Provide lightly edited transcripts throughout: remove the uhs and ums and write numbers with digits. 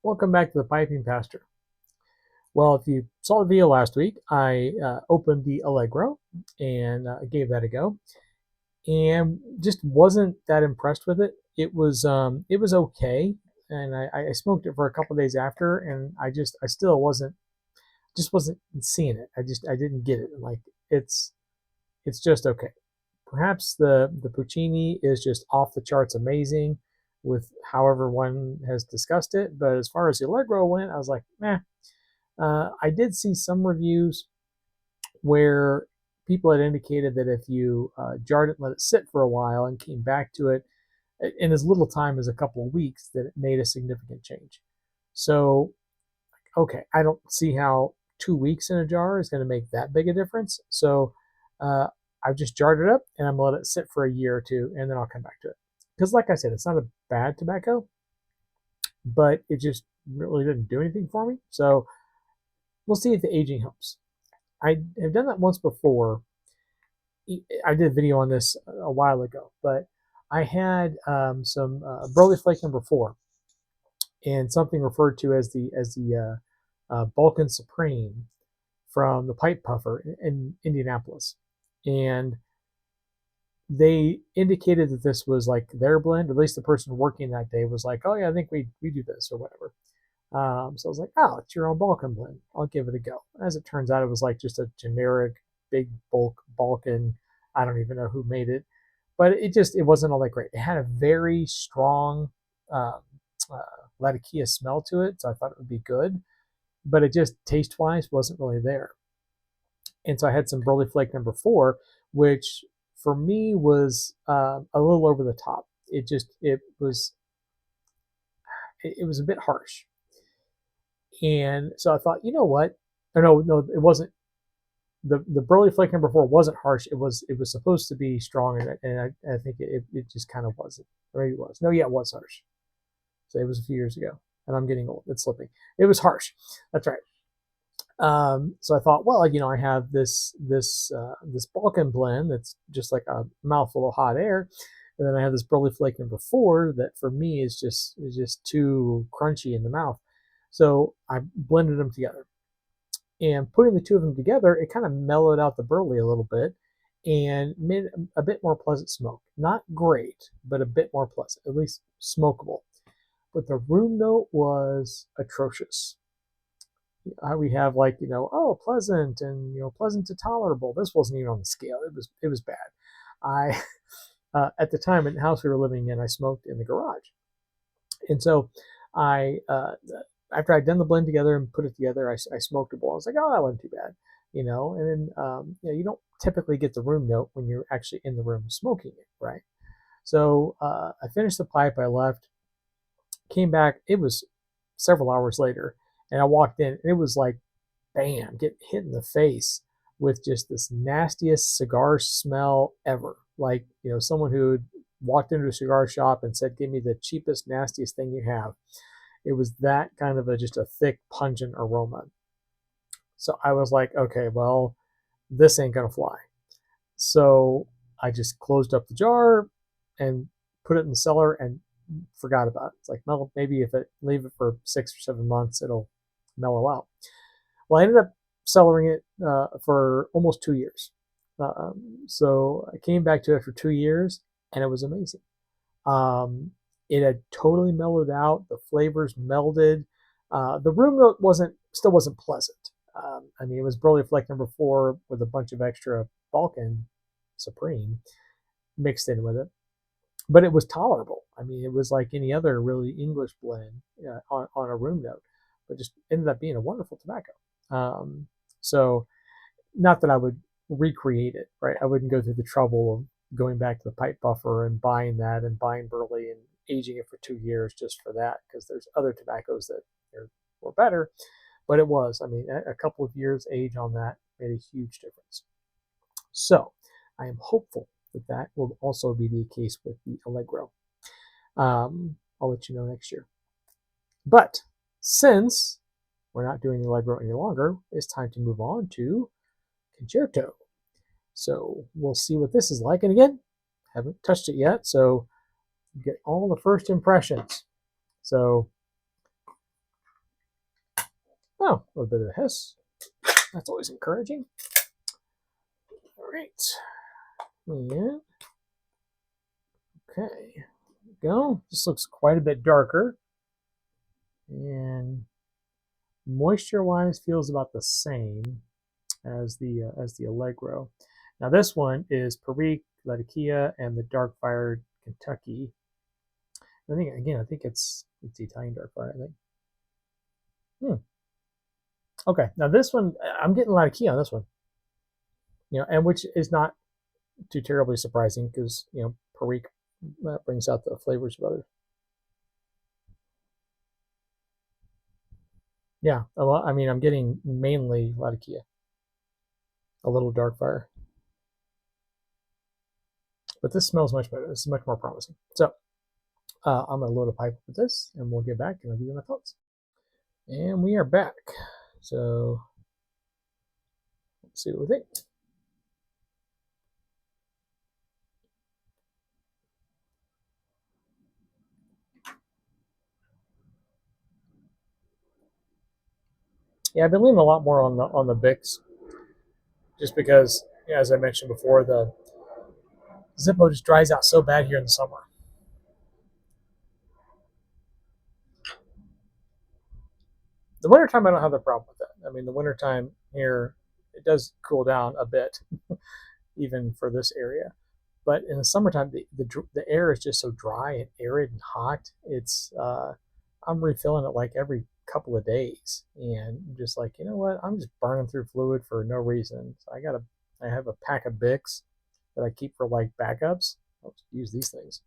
Welcome back to the Piping Pastor. Well, if you saw the video last week, I opened the Allegro and gave that a go, and just wasn't that impressed with it. It was okay, and I smoked it for a couple of days after, and I still wasn't seeing it. I didn't get it. Like it's it's just okay. Perhaps the Puccini is just off the charts amazing with however one has discussed it, but as far as the Allegro went, I was like, meh. I did see some reviews where people had indicated that if you jarred it, let it sit for a while, and came back to it in as little time as a couple of weeks, that it made a significant change. So, okay, I don't see how 2 weeks in a jar is going to make that big a difference. So, uh, I've just jarred it up and I'm going to let it sit for a year or two, and then I'll come back to it. Because, like I said, it's not a bad tobacco, but it just really didn't do anything for me. So, we'll see if the aging helps. I have done that once before. I did a video on this a while ago, but I had some Burley Flake number 4 and something referred to as the Balkan Supreme from the Pipe Puffer in Indianapolis, and they indicated that this was like their blend. At least the person working that day was like, "Oh yeah, I think we do this or whatever." So I was like, oh, it's your own Balkan blend. I'll give it a go. As it turns out, it was like just a generic big bulk Balkan. I don't even know who made it, but it wasn't all that great. It had a very strong um, uh, Latakia smell to it, so I thought it would be good, but it just taste wise wasn't really there. And so I had some Burley Flake number 4, which for me was a little over the top. It was a bit harsh. And so I thought, you know what? Or no, it wasn't. The Burley Flake number 4 wasn't harsh. It was supposed to be strong, and I think it just kind of wasn't. Or maybe it was. No, yeah, it was harsh. So it was a few years ago, and I'm getting old. It's slipping. It was harsh. That's right. So I thought, well, I have this Balkan blend that's just like a mouthful of hot air, and then I have this Burley Flake number 4 that for me is just too crunchy in the mouth. So I blended them together, and putting the two of them together, it kind of mellowed out the burley a little bit and made a bit more pleasant smoke. Not great, but a bit more pleasant, at least smokable. But the room note was atrocious. We have like, oh, pleasant and pleasant to tolerable. This wasn't even on the scale. It was bad. I at the time in the house we were living in, I smoked in the garage, and so I after I'd done the blend together and put it together, I smoked a bowl. I was like, oh, that wasn't too bad, And then you don't typically get the room note when you're actually in the room smoking it, right? So I finished the pipe. I left, came back. It was several hours later, and I walked in, and it was like, bam, get hit in the face with just this nastiest cigar smell ever. Like, someone who walked into a cigar shop and said, give me the cheapest, nastiest thing you have. It was that kind of just a thick, pungent aroma. So I was like, okay, well, this ain't gonna fly. So I just closed up the jar and put it in the cellar and forgot about it. It's like, well, maybe if I leave it for 6 or 7 months, it'll mellow out. Well, I ended up cellaring it for almost 2 years. So I came back to it for 2 years, and it was amazing. It had totally mellowed out. The flavors melded. The room note still wasn't pleasant. It was Burley Flake number 4 with a bunch of extra Balkan Supreme mixed in with it, but it was tolerable. It was like any other really English blend on a room note, but just ended up being a wonderful tobacco. So, not that I would recreate it, right? I wouldn't go through the trouble of going back to the pipe buffer and buying that and buying Burley and aging it for 2 years just for that, because there's other tobaccos that were better. But it was, a couple of years age on that made a huge difference. So I am hopeful that will also be the case with the Allegro. I'll let you know next year. But since we're not doing the Allegro any longer, it's time to move on to Concerto. So we'll see what this is like. And again, haven't touched it yet, so get all the first impressions. So Oh, a little bit of hiss. That's always encouraging. All right. Yeah. Okay. Go. This looks quite a bit darker. And moisture-wise feels about the same as the Allegro. Now this one is Perique, Latakia, and the Dark Fire Kentucky. I think again, I think it's the Italian Dark Fire. I think. Hmm. Okay, now this one, I'm getting Latakia on this one. And which is not too terribly surprising because Perique brings out the flavors of others. Yeah, a lot. I mean, I'm getting mainly Latakia, a little Dark Fire, but this smells much better. This is much more promising. So I'm gonna load a pipe with this, and we'll get back and I'll give you my thoughts. And we are back. So let's see what we think. Yeah, I've been leaning a lot more on the Bix, just because, as I mentioned before, the Zippo just dries out so bad here in the summer. The wintertime, I don't have the problem with that. I mean, the wintertime here, it does cool down a bit, even for this area. But in the summertime, the air is just so dry and arid and hot. I'm refilling it like every couple of days, and I'm just like, you know what? I'm just burning through fluid for no reason. So I have a pack of Bics that I keep for like backups. I'll use these things.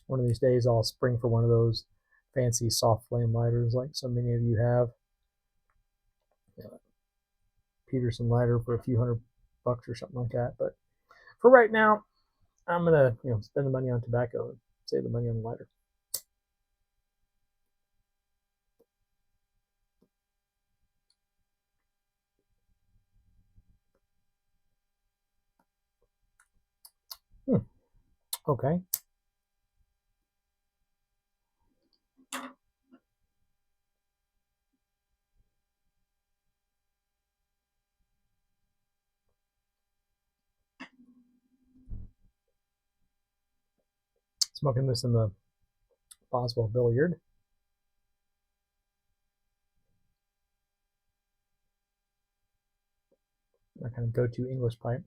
One of these days, I'll spring for one of those fancy soft flame lighters, like so many of you have. Peterson lighter for a few $100 or something like that. But for right now, I'm gonna spend the money on tobacco and save the money on the lighter. Hmm. Okay. Smoking this in the Boswell Billiard, my kind of go-to English pipe.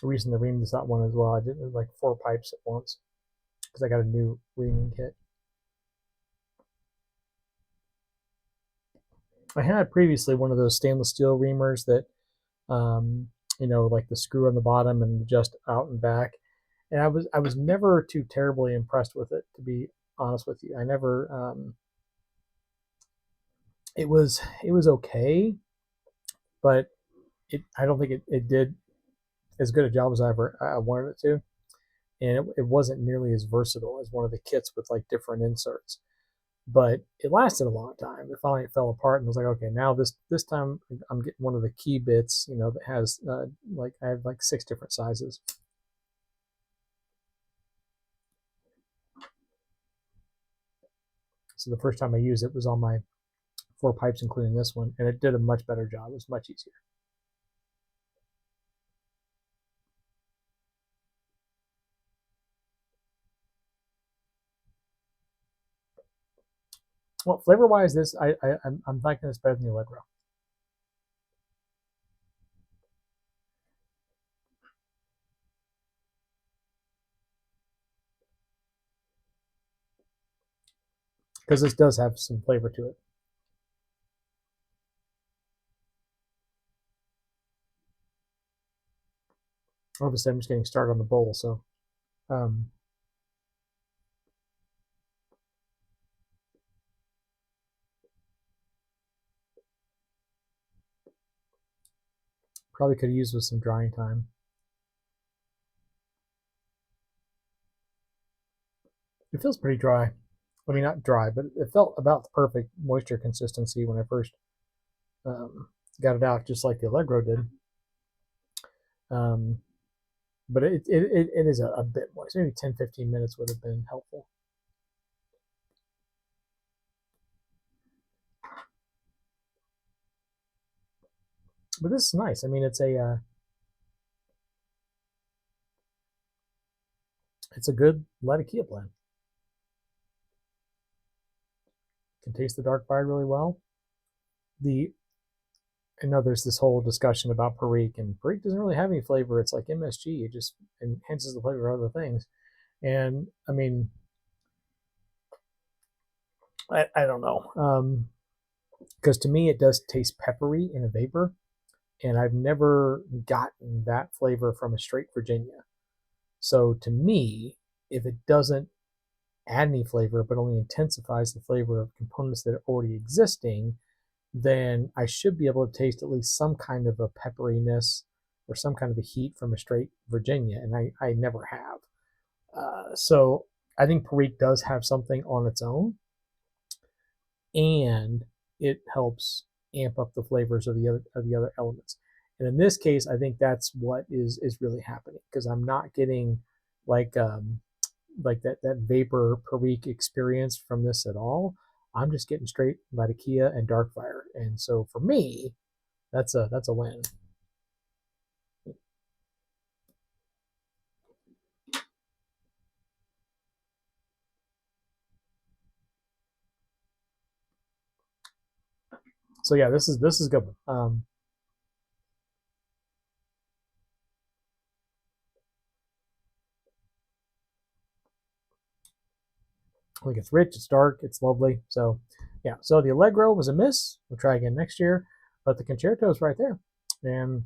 The reason to ream this out one as well, I did like 4 pipes at once because I got a new reaming kit. I had previously one of those stainless steel reamers that, like the screw on the bottom and just out and back. And I was never too terribly impressed with it, to be honest with you. I never. It was okay, but I don't think it did as good a job as I wanted it to, and it wasn't nearly as versatile as one of the kits with like different inserts. But it lasted a long time. It finally fell apart, and I was like, okay, now this time I'm getting one of the key bits, that has like I have like 6 different sizes. So the first time I used it was on my 4 pipes, including this one, and it did a much better job. It was much easier. Well, flavor wise, this I'm liking this better than the Allegro. Because this does have some flavor to it. Obviously, I'm just getting started on the bowl, so um, probably could use with some drying time. It feels pretty dry. I mean, not dry, but it felt about the perfect moisture consistency when I first, um, got it out just like the Allegro did. Um, but it is a bit more. So maybe 10-15 minutes would have been helpful. But this is nice. I mean, it's a good Latakia blend. Can taste the dark fire really well. The I know there's this whole discussion about Perique, and Perique doesn't really have any flavor. It's like MSG. It just enhances the flavor of other things. And I mean, I don't know. Because to me, it does taste peppery in a vapor, and I've never gotten that flavor from a straight Virginia. So to me, if it doesn't add any flavor but only intensifies the flavor of components that are already existing, then I should be able to taste at least some kind of a pepperiness or some kind of a heat from a straight Virginia, and I never have. So I think Perique does have something on its own, and it helps amp up the flavors of the other elements. And in this case, I think that's what is really happening because I'm not getting like like that vapor Perique experience from this at all. I'm just getting straight Latakia and Darkfire, and so for me, that's a win. So yeah, this is a good one. I think it's rich, it's dark, it's lovely. So yeah, so the Allegro was a miss. We'll try again next year, but the Concerto is right there. And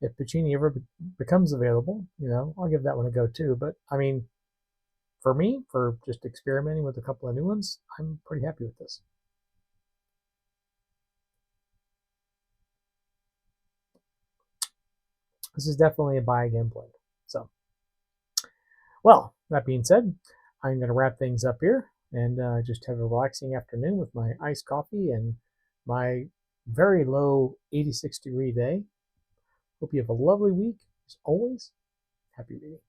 if Puccini ever becomes available, I'll give that one a go too. But I mean, for me, for just experimenting with a couple of new ones, I'm pretty happy with this. This is definitely a buy again blend. So, well, that being said, I'm going to wrap things up here and just have a relaxing afternoon with my iced coffee and my very low 86-degree day. Hope you have a lovely week. As always, happy reading.